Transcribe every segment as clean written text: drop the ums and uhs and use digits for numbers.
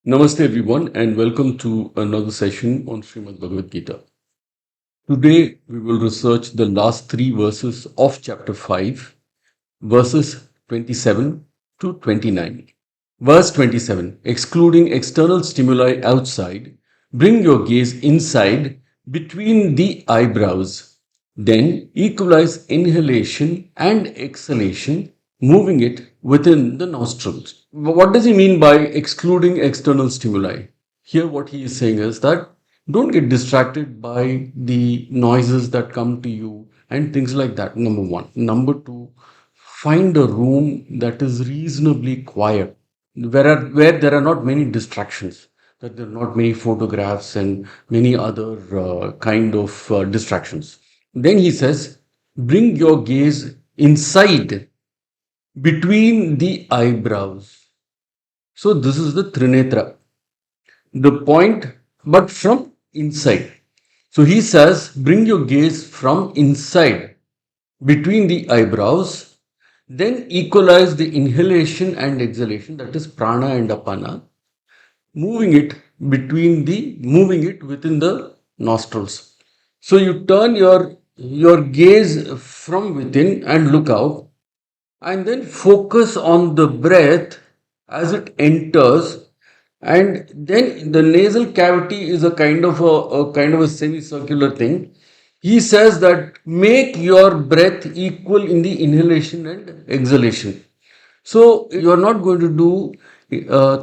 Namaste everyone and welcome to another session on Srimad Bhagavad Gita. Today we will research the last three verses of chapter 5, verses 27 to 29. Verse 27, excluding external stimuli outside, bring your gaze inside between the eyebrows. Then equalize inhalation and exhalation, moving it within the nostrils. What does he mean by excluding external stimuli? Here, what he is saying is that don't get distracted by the noises that come to you and things like that. Number one. Number two, find a room that is reasonably quiet, where there are not many distractions, that there are not many photographs and many other kind of distractions. Then he says, bring your gaze inside between the eyebrows. So this is the Trinetra, the point, but from inside. So he says, bring your gaze from inside between the eyebrows, then equalize the inhalation and exhalation, that is prana and apana, moving it within the nostrils. So you turn your gaze from within and look out, and then focus on the breath as it enters, and then the nasal cavity is a kind of a semicircular thing. He says that make your breath equal in the inhalation and exhalation. So you are not going to do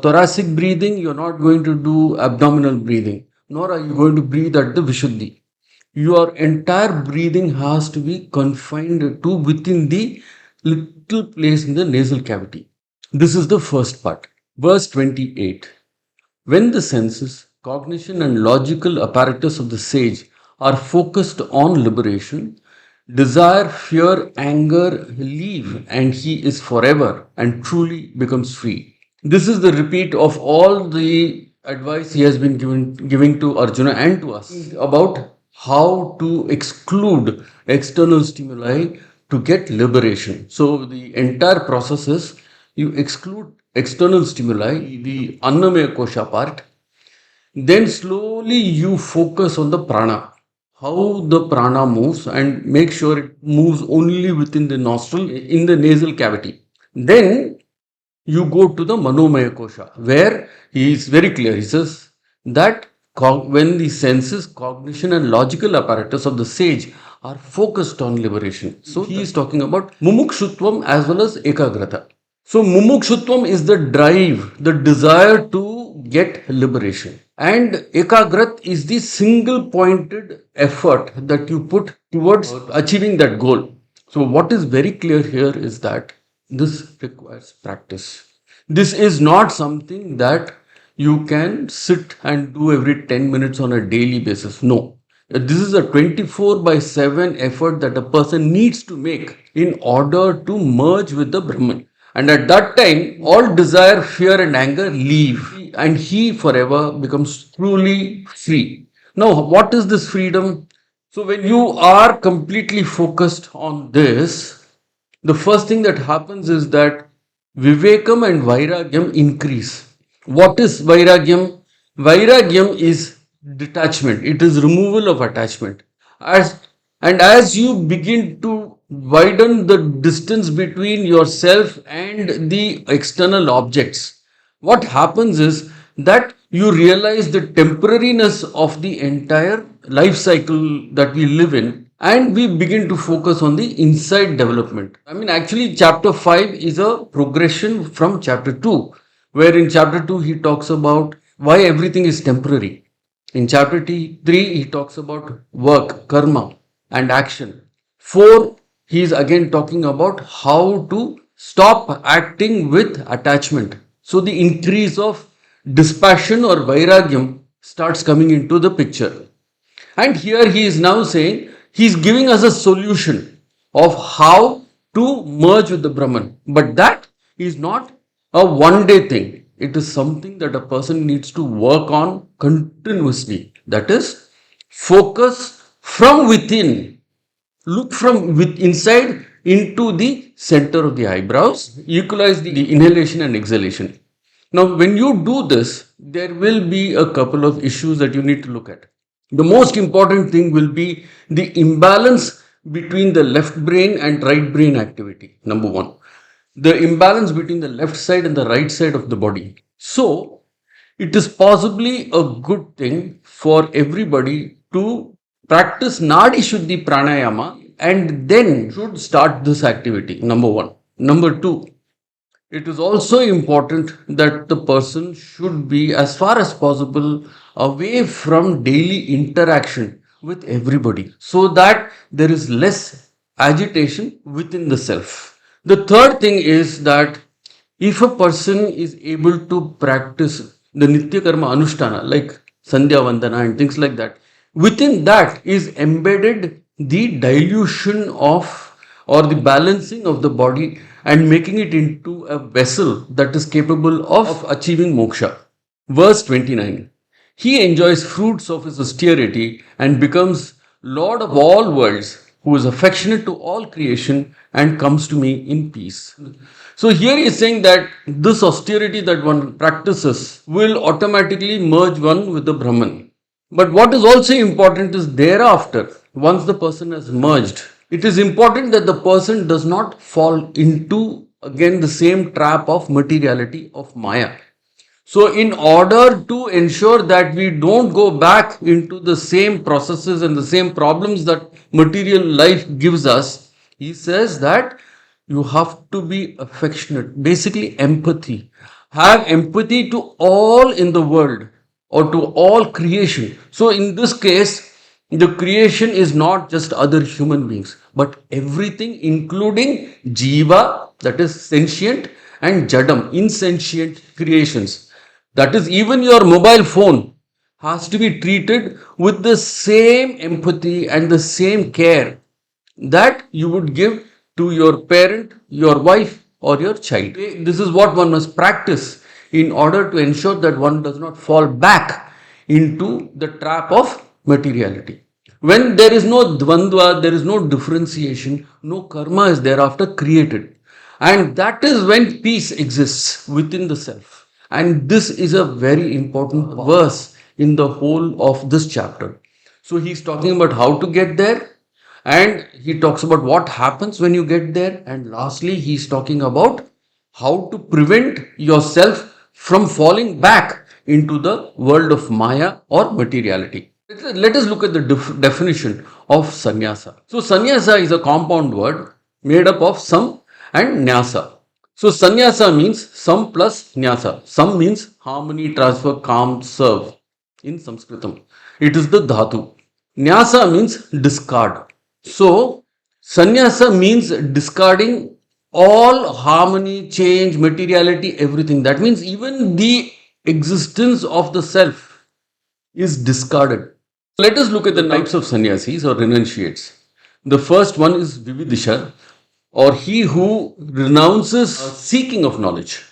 thoracic breathing, you are not going to do abdominal breathing, nor are you going to breathe at the Vishuddhi. Your entire breathing has to be confined to within the little place in the nasal cavity. This is the first part. Verse 28. When the senses, cognition and logical apparatus of the sage are focused on liberation, desire, fear, anger leave, and he is forever and truly becomes free. This is the repeat of all the advice he has been giving to Arjuna and to us about how to exclude external stimuli to get liberation. So the entire process is you exclude external stimuli, the annamaya kosha part, then slowly you focus on the prana, how the prana moves, and make sure it moves only within the nostril, in the nasal cavity. Then you go to the manomaya kosha, where he is very clear. He says that when the senses, cognition and logical apparatus of the sage are focused on liberation. So he is talking about mumukshutvam as well as ekagrata. So mumukshutvam is the drive, the desire to get liberation. And ekagrat is the single pointed effort that you put towards achieving that goal. So what is very clear here is that this requires practice. This is not something that you can sit and do every 10 minutes on a daily basis. No. This is a 24/7 effort that a person needs to make in order to merge with the Brahman. And at that time, all desire, fear and anger leave, and he forever becomes truly free. Now, what is this freedom? So when you are completely focused on this, the first thing that happens is that Vivekam and Vairagyam increase. What is Vairagyam? Vairagyam is detachment. It is removal of attachment. As you begin to widen the distance between yourself and the external objects, what happens is that you realize the temporariness of the entire life cycle that we live in, and we begin to focus on the inside development. I mean, actually, chapter 5 is a progression from chapter 2, where in chapter 2 he talks about why everything is temporary. In chapter 3, he talks about work, karma, and action. 4, he is again talking about how to stop acting with attachment. So the increase of dispassion or vairagyam starts coming into the picture. And here he is now saying, he is giving us a solution of how to merge with the Brahman. But that is not a one-day thing. It is something that a person needs to work on continuously. That is, focus from within. Look from inside into the center of the eyebrows. Equalize the inhalation and exhalation. Now, when you do this, there will be a couple of issues that you need to look at. The most important thing will be the imbalance between the left brain and right brain activity. Number one, the imbalance between the left side and the right side of the body. So, it is possibly a good thing for everybody to practice Nadi Shuddhi Pranayama and then should start this activity. Number one. Number two, it is also important that the person should be, as far as possible, away from daily interaction with everybody so that there is less agitation within the self. The third thing is that if a person is able to practice the Nitya Karma Anushtana like Sandhya Vandana and things like that, within that is embedded the dilution of or the balancing of the body and making it into a vessel that is capable of achieving moksha. Verse 29. He enjoys fruits of his austerity and becomes Lord of all worlds, who is affectionate to all creation and comes to me in peace. So here he is saying that this austerity that one practices will automatically merge one with the Brahman. But what is also important is thereafter, once the person has merged, it is important that the person does not fall into again the same trap of materiality of Maya. So, in order to ensure that we don't go back into the same processes and the same problems that material life gives us, he says that you have to be affectionate, basically empathy. Have empathy to all in the world or to all creation. So, in this case, the creation is not just other human beings, but everything, including Jiva, that is sentient, and Jadam, insentient creations. That is, even your mobile phone has to be treated with the same empathy and the same care that you would give to your parent, your wife, or your child. This is what one must practice in order to ensure that one does not fall back into the trap of materiality. When there is no dvandva, there is no differentiation, no karma is thereafter created. And that is when peace exists within the self. And this is a very important verse in the whole of this chapter. So he's talking about how to get there, and he talks about what happens when you get there, and lastly he's talking about how to prevent yourself from falling back into the world of Maya or materiality. Let us look at the definition of sannyasa. So sannyasa is a compound word made up of sam and nyasa. So sannyasa means sam plus nyasa. Sam means harmony, transfer, calm, serve in Sanskritam. It is the dhatu. Nyasa means discard. So sannyasa means discarding all harmony, change, materiality, everything. That means even the existence of the self is discarded. Let us look at the types of sannyasis or renunciates. The first one is vividisha, or he who renounces seeking of knowledge.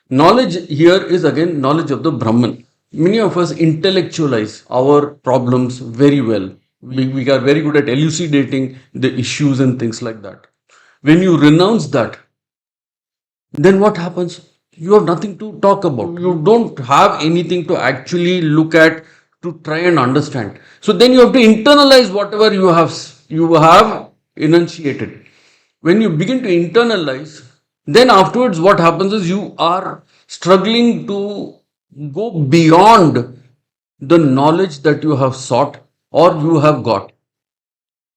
Knowledge here is again knowledge of the Brahman. Many of us intellectualize our problems very well. We are very good at elucidating the issues and things like that. When you renounce that, then what happens? You have nothing to talk about. You don't have anything to actually look at to try and understand. So then you have to internalize whatever you have enunciated. When you begin to internalize, then afterwards what happens is you are struggling to go beyond the knowledge that you have sought or you have got.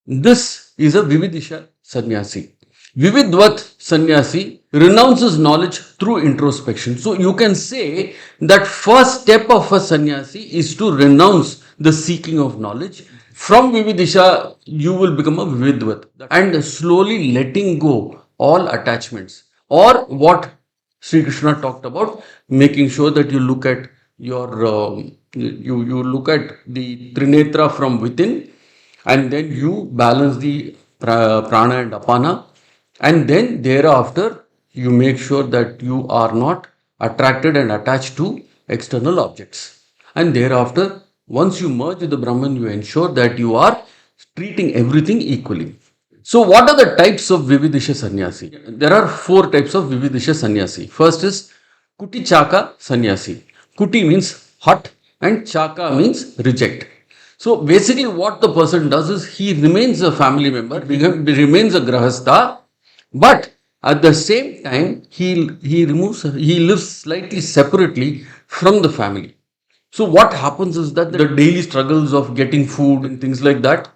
This is a Vividisha sannyasi. Vividvat sannyasi renounces knowledge through introspection. So you can say that first step of a sannyasi is to renounce the seeking of knowledge. From Vividisha, you will become a Vividvat and slowly letting go all attachments, or what Sri Krishna talked about, making sure that you look at your you look at the Trinetra from within, and then you balance the prana and apana, and then thereafter you make sure that you are not attracted and attached to external objects, and thereafter once you merge with the Brahman, you ensure that you are treating everything equally. So what are the types of Vividisha sannyasi? There are 4 types of Vividisha sannyasi. First is Kuti Chaka Sannyasi. Kuti means hot and Chaka means reject. So basically what the person does is he remains a family member, remains a grahastha, but at the same time he lives slightly separately from the family. So what happens is that the daily struggles of getting food and things like that,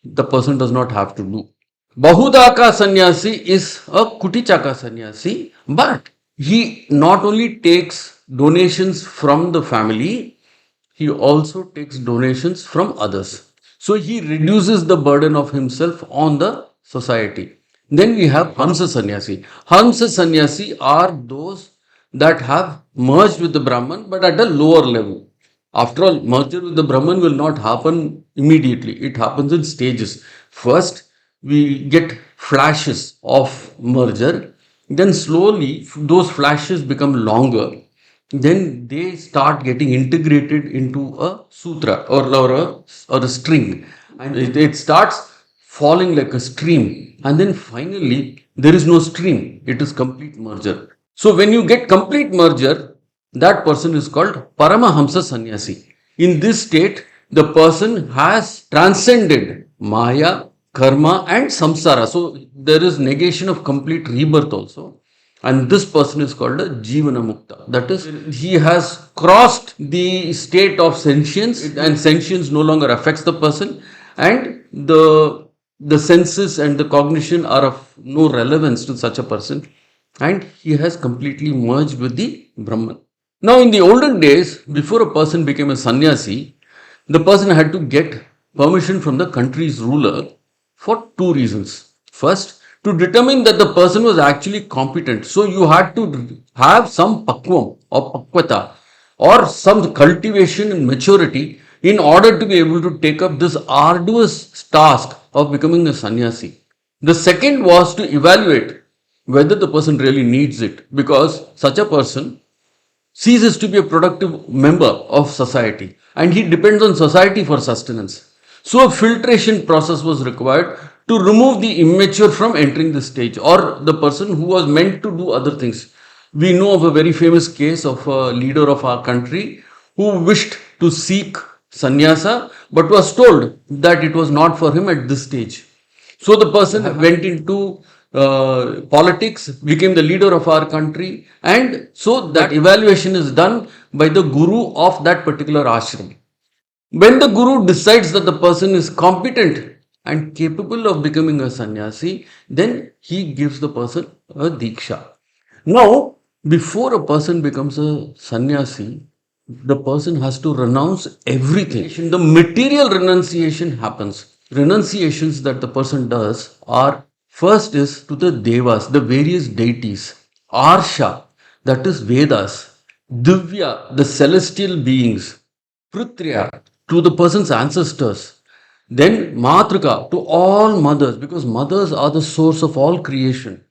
the person does not have to do. Bahudaka sannyasi is a Kutichaka sannyasi, but he not only takes donations from the family, he also takes donations from others. So he reduces the burden of himself on the society. Then we have Hamsa sannyasi. Hamsa sannyasi are those that have merged with the Brahman but at a lower level. After all, merger with the Brahman will not happen immediately. It happens in stages. First, we get flashes of merger. Then slowly, those flashes become longer. Then they start getting integrated into a sutra or a string. And it starts falling like a stream. And then finally, there is no stream. It is complete merger. So when you get complete merger, that person is called Paramahamsa Sannyasi. In this state, the person has transcended Maya, Karma and Samsara. So there is negation of complete rebirth also. And this person is called a Jivana Mukta. That is, he has crossed the state of sentience and sentience no longer affects the person and the senses and the cognition are of no relevance to such a person and he has completely merged with the Brahman. Now in the olden days, before a person became a sannyasi, the person had to get permission from the country's ruler for two reasons. First, to determine that the person was actually competent. So you had to have some pakvam or pakvata or some cultivation and maturity in order to be able to take up this arduous task of becoming a sannyasi. The second was to evaluate whether the person really needs it, because such a person ceases to be a productive member of society and he depends on society for sustenance. So a filtration process was required to remove the immature from entering the stage or the person who was meant to do other things. We know of a very famous case of a leader of our country who wished to seek sannyasa but was told that it was not for him at this stage. So the person went into politics, became the leader of our country, and so that evaluation is done by the guru of that particular ashram. When the guru decides that the person is competent and capable of becoming a sannyasi, then he gives the person a diksha. Now, before a person becomes a sannyasi, the person has to renounce everything. The material renunciation happens. Renunciations that the person does are, first is to the devas, the various deities. Arsha, that is Vedas. Divya, the celestial beings. Prutriya, to the person's ancestors. Then Matrika, to all mothers, because mothers are the source of all creation.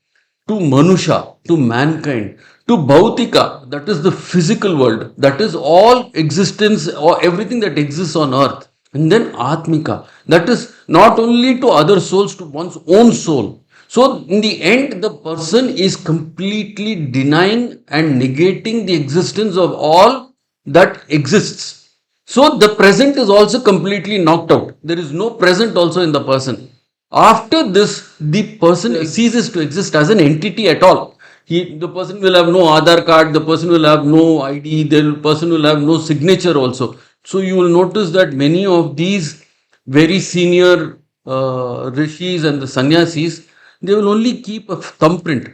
To Manusha, to mankind. To Bhautika, that is the physical world. That is all existence or everything that exists on earth. And then Atmika, that is not only to other souls, to one's own soul. So in the end, the person is completely denying and negating the existence of all that exists. So the present is also completely knocked out. There is no present also in the person. After this, the person ceases to exist as an entity at all. The person will have no Aadhaar card, the person will have no ID, the person will have no signature also. So you will notice that many of these very senior rishis and the sannyasis, they will only keep a thumbprint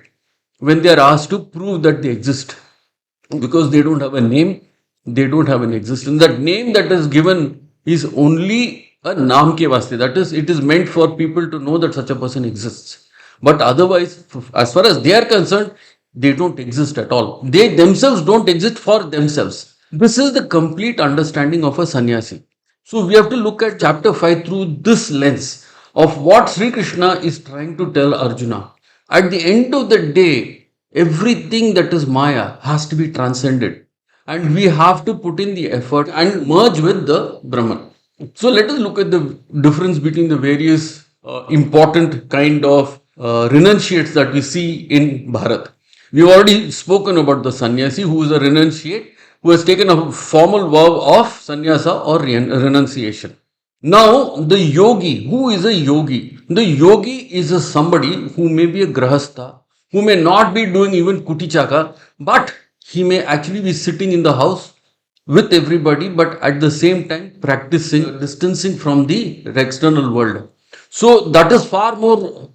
when they are asked to prove that they exist, because they don't have a name, they don't have an existence. That name that is given is only a naam ke vaste, that is, it is meant for people to know that such a person exists. But otherwise, as far as they are concerned, they don't exist at all. They themselves don't exist for themselves. This is the complete understanding of a sannyasi. So we have to look at chapter 5 through this lens of what Sri Krishna is trying to tell Arjuna. At the end of the day, everything that is Maya has to be transcended. And we have to put in the effort and merge with the Brahman. So let us look at the difference between the various important kind of renunciates that we see in Bharat. We've already spoken about the sannyasi, who is a renunciate, who has taken a formal vow of sannyasa or renunciation. Now, the yogi, who is a yogi? The yogi is somebody who may be a grahastha, who may not be doing even kutichaka, but he may actually be sitting in the house with everybody, but at the same time practicing distancing from the external world. So that is far more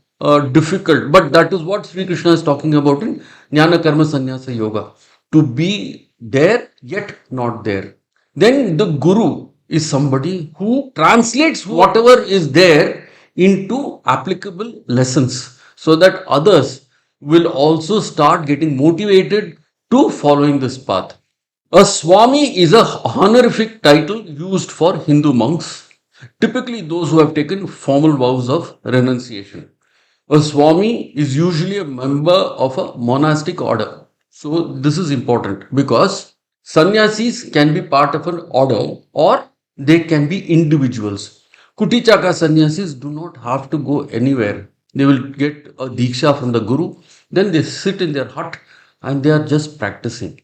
difficult, but that is what Sri Krishna is talking about in Jnana Karma Sannyasa Yoga, to be there yet not there. Then the guru is somebody who translates whatever is there into applicable lessons, so that others will also start getting motivated to following this path. A Swami is a honorific title used for Hindu monks, typically those who have taken formal vows of renunciation. A Swami is usually a member of a monastic order. So, this is important because sannyasis can be part of an order or they can be individuals. Kutichaka sannyasis do not have to go anywhere. They will get a diksha from the guru, then they sit in their hut and they are just practicing.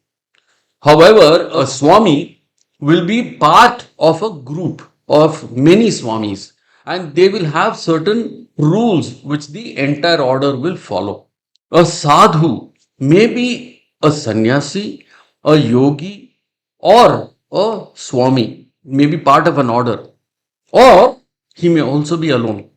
However, a Swami will be part of a group of many Swamis and they will have certain rules which the entire order will follow. A Sadhu may be a sannyasi, a yogi, or a Swami, may be part of an order, or he may also be alone.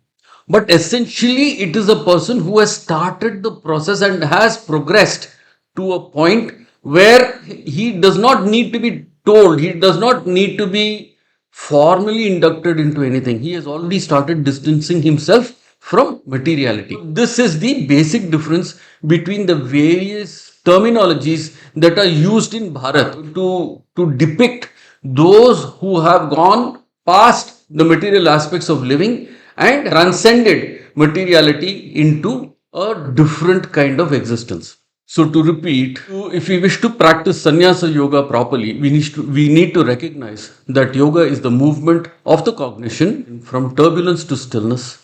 But essentially, it is a person who has started the process and has progressed to a point where he does not need to be told, he does not need to be formally inducted into anything. He has already started distancing himself from materiality. This is the basic difference between the various terminologies that are used in Bharat to depict those who have gone past the material aspects of living and transcended materiality into a different kind of existence. So to repeat, if we wish to practice sannyasa yoga properly, we need to recognize that yoga is the movement of the cognition from turbulence to stillness,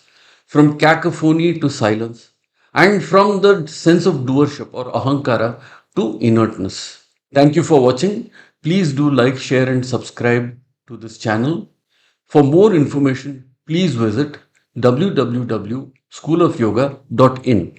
from cacophony to silence, and from the sense of doership or ahankara to inertness. Thank you for watching. Please do like, share, and subscribe to this channel. For more information, please visit www.schoolofyoga.in.